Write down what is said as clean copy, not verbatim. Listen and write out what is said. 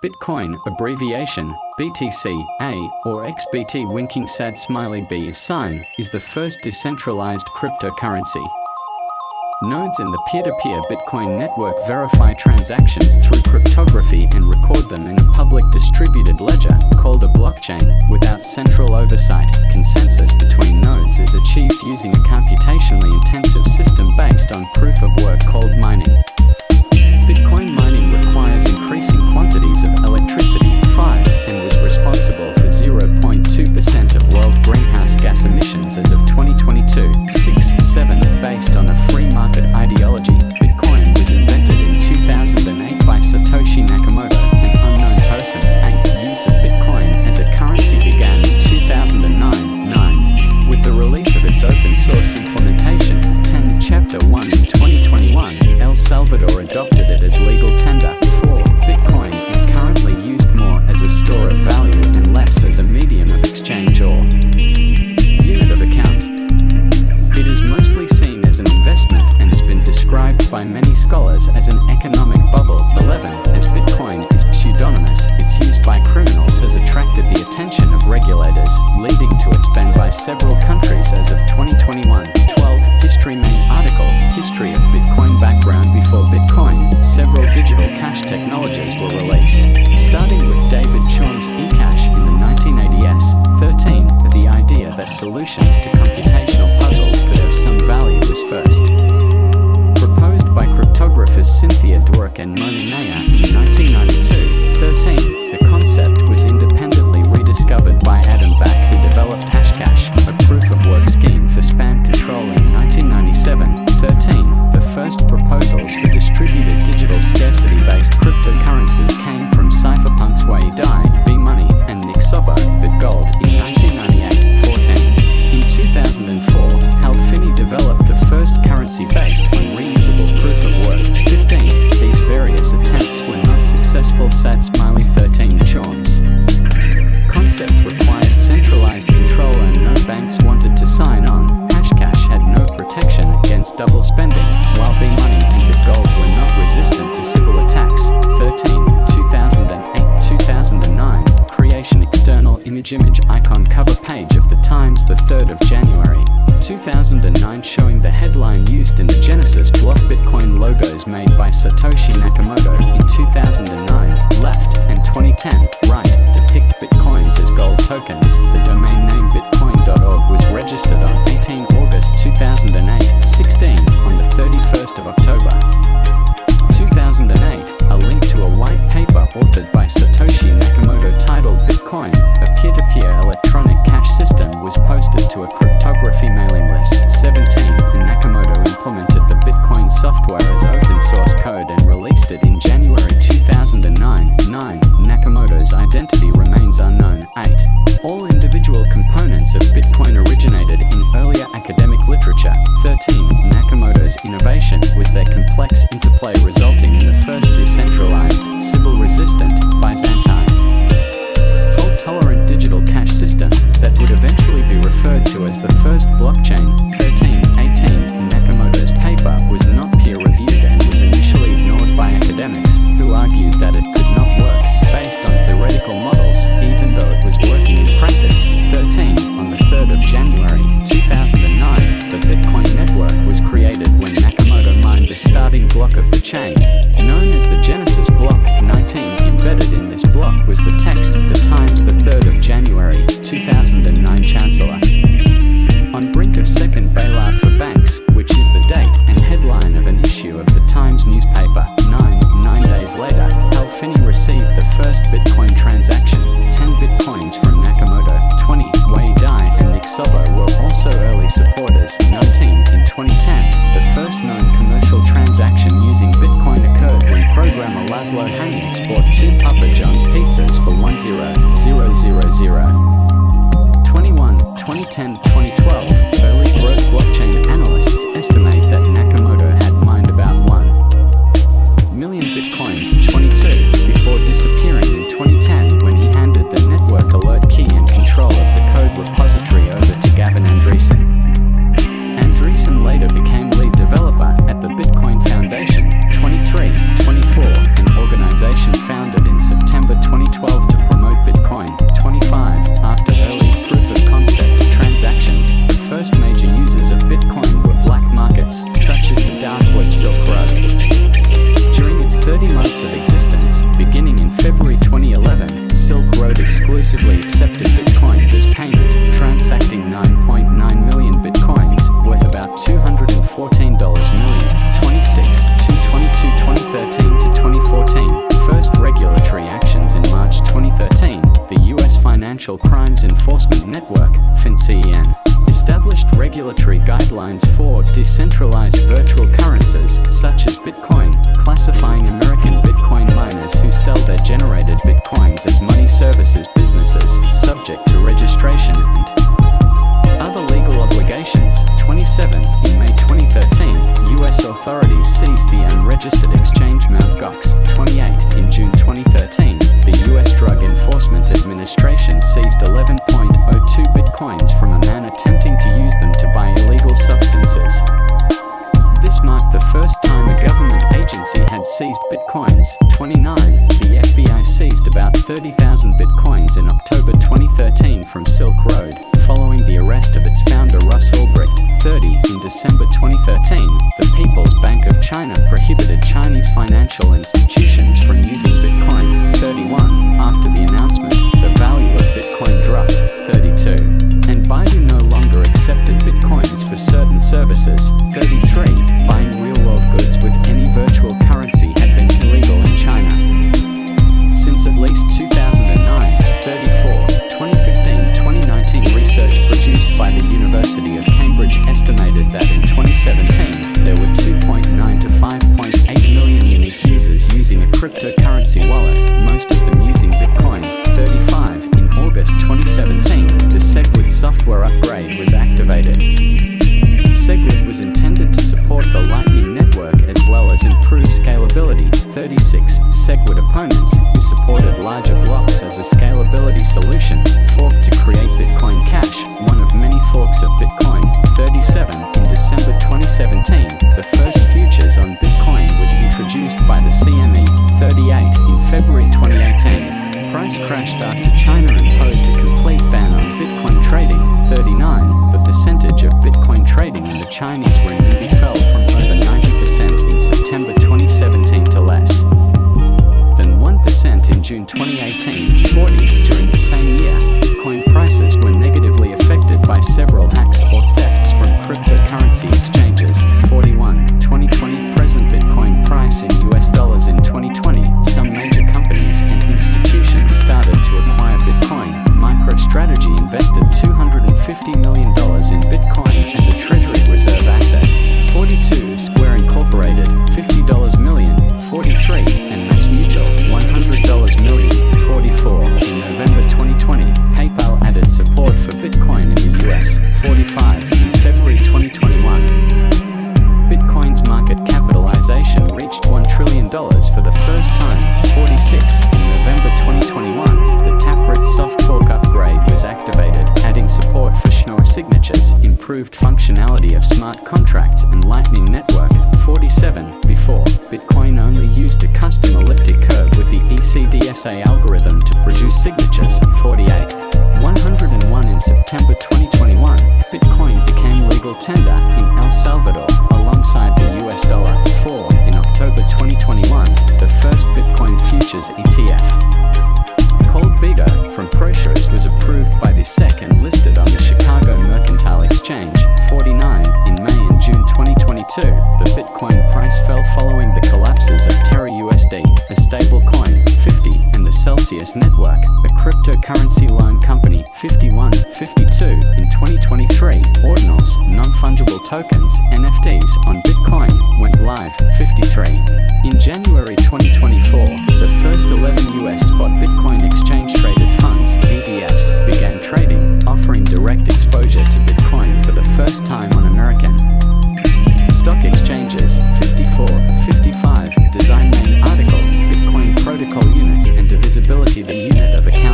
Bitcoin, abbreviation BTC, A, or XBT winking sad smiley B sign, is the first decentralized cryptocurrency. Nodes in the peer-to-peer Bitcoin network verify transactions through cryptography and record them in a public distributed ledger, called a blockchain, without central oversight. Consensus between nodes is achieved using a computationally intensive system based on proof-of-work called mining. Bitcoin mining requires increasing quantities of electricity, and was responsible for 0.2% of world greenhouse gas emissions as of 2022. 7. Based on a free market ideology, Bitcoin was invented in 2008 by Satoshi Nakamoto, an unknown person. 8. Use of Bitcoin as a currency began in 2009. 9. With the release of its open source implementation, 10. Chapter 1 in 2021, El Salvador adopted it as legal tender. 4. Bitcoin is currently used more as a store of value and less as a medium of exchange or unit of account. It is mostly seen as an investment and has been described by many scholars as an economic bubble. 11. As Bitcoin is pseudonymous, its use by criminals has attracted the attention of regulators, leading to its ban by several countries as of 2021. 12. History main article, History of Bitcoin background. Before Bitcoin, several digital cash technologies were released, starting with David Chaum's eCash in the 1980s. 13. The idea that solutions to computational puzzles could have some value was first proposed by cryptographers Cynthia Dwork and Mona Nair in 1992. 13. The concept was independently rediscovered by Adam Back, who developed Hashcash, a proof-of-work scheme for spam control in 1997. 13. The first proposals for distributed digital scarcity-based cryptocurrencies came from cypherpunks Wei Dai, B-Money, and Nick Szabo, BitGold, in 1998. 14. In 2004, Hal Finney developed the first currency based on reusable proof-of-work. 15. These various attempts were not successful. Sad smiley. 13. Chaum's concept required centralized control and no banks wanted to sign on. Hashcash had no protection against double spending, while B-Money and BitGold were not resistant to civil attacks. 13. 2008-2009, creation external image icon cover page of the Times, the 3rd of January 2009, showing the headline used in the Genesis block. Bitcoin logos made by Satoshi Nakamoto in 2009, left, and 2010, right, depict Bitcoins as gold tokens. The domain name bitcoin.org was registered on 18 August 2008. 16. On the 31st of October 2008, a link to a white paper authored by Satoshi Nakamoto titled Bitcoin, a peer-to-peer electronic cash system, was posted to a cryptography mailing list. 17. Nakamoto implemented the Bitcoin software as open source code and released it in January 2009. 9. Nakamoto's identity remains unknown. 8. All individual components of Bitcoin originated in earlier academic literature. 13. Nakamoto's innovation was their complex interplay, resulting in the first decentralized, Sybil-resistant, Byzantine, fault-tolerant digital cash system that would eventually be referred to as the first blockchain. 13. 18. Nakamoto's paper was not peer-reviewed and was initially ignored by academics, who argued that it could not work, based on theoretical models, even though it was working in practice. 13. On the 3rd of January 2009, the Bitcoin network was created when Nakamoto mined the starting block of the chain, known as the Genesis block. 19. Embedded in this block was the text, The Times, the 3rd of January 2009, Chancellor on brink of second bailout for banks, which is the date and headline of an issue of the Times newspaper. 9 days later, Hal Finney received the first Bitcoin transaction, 10 Bitcoins from Nakamoto. 20. Wei Dai and Nick Szabo were also early supporters. 19. In 2010, the first known commercial transaction using Bitcoin occurred when programmer Laszlo Hanieks bought 2 Papa John's pizzas for $10,000. 21. 2010-2012, early growth blockchain analysts estimate that Nakamoto had mined about 1 million Bitcoins in 22, before disappearing in 2010 when he handed the network alert key and control of the code repository over to Gavin Andresen. Andresen later became lead developer at the Bitcoin Foundation. 23. 24, an organization founded in September Financial Crimes Enforcement Network, FinCEN, established regulatory guidelines for decentralized virtual currencies, such as Bitcoin, classifying American Bitcoin miners who sell their generated Bitcoins as money services businesses, subject to registration and other legal obligations. 27. In May 2013, U.S. authorities seized the unregistered exchange Mt. Gox. 28. In June 2013, the U.S. Drug Enforcement Administration seized 11.02 Bitcoins from a man attempting to use them to buy illegal substances. This marked the first time a government agency had seized Bitcoins. 29. The FBI seized about 30,000 Bitcoins in October 2013 from Silk Road, following the arrest of its founder Russ Ulbricht. 30. In December 2013, the People's Bank of China prohibited Chinese financial institutions from using Bitcoin. 31. After the announcement, the value of Bitcoin dropped. 32. And Baidu no longer accepted Bitcoins for certain services. 33. Buying real-world goods with any virtual currency had been illegal in China since at least 2009. 34. 2015-2019 research produced by the University of Cambridge estimated that in 2017, there were 2.9 to 5.8 million unique users using a cryptocurrency wallet, most of them using Bitcoin. 35. In August 2017, the SegWit software upgrade was activated. SegWit was intended to support the Lightning Network as well as improve scalability. 36. SegWit opponents, who supported larger blocks as a scalability solution, forked to create Bitcoin Cash, one of many forks of Bitcoin. 37. In December 2017, the first futures on Bitcoin was introduced by the CME. 38. In February 2018, price crashed after China imposed a complete ban on Bitcoin trading. 39. The percentage of Bitcoin trading in the Chinese renminbi fell from over 90% in September 2017 to less than 1% in June 2018. 40. During the same year, Bitcoin prices were negatively affected by several hacks or thefts from cryptocurrency exchanges. 41. 2020 present Bitcoin price in US dollars. In 2020, some major companies and institutions started to acquire Bitcoin. MicroStrategy invested $250 million in Bitcoin as a treasury reserve asset. 42. Square Incorporated, $50 million. 43. And MassMutual, $100 million. 44. In November 2020, PayPal added support for Bitcoin in the US. 45. In February 2021, Bitcoin's market capitalization reached $1 trillion for the first time. 46. In November 2021, the Taproot soft fork upgrade was activated, adding support for Schnorr signatures, improved functionality of smart contracts and Lightning Network. 47. Before, Bitcoin only used a custom elliptic curve with the ECDSA algorithm to produce signatures. 48. 101. In September 2021, Bitcoin became legal tender in El Salvador, alongside the US dollar. 4. In October 2021, the first Bitcoin futures ETF, called Beta, from ProShares, was approved by the SEC and listed on the Chicago Mercantile Exchange. 49. In May and June 2022, the Bitcoin price fell following the collapses of Terra USD, a stable coin. 50. And the Celsius Network, a cryptocurrency loan company. 51. 52. In 2023, Ordinals, non-fungible tokens, NFTs, on Bitcoin, went live. 53. In January 2024, the first 11 US spot Bitcoin exchange-traded funds, ETFs, began trading, offering direct exposure to Bitcoin for the first time on American stock exchanges. 54. 55. Design main article, Bitcoin protocol units and divisibility. The unit of account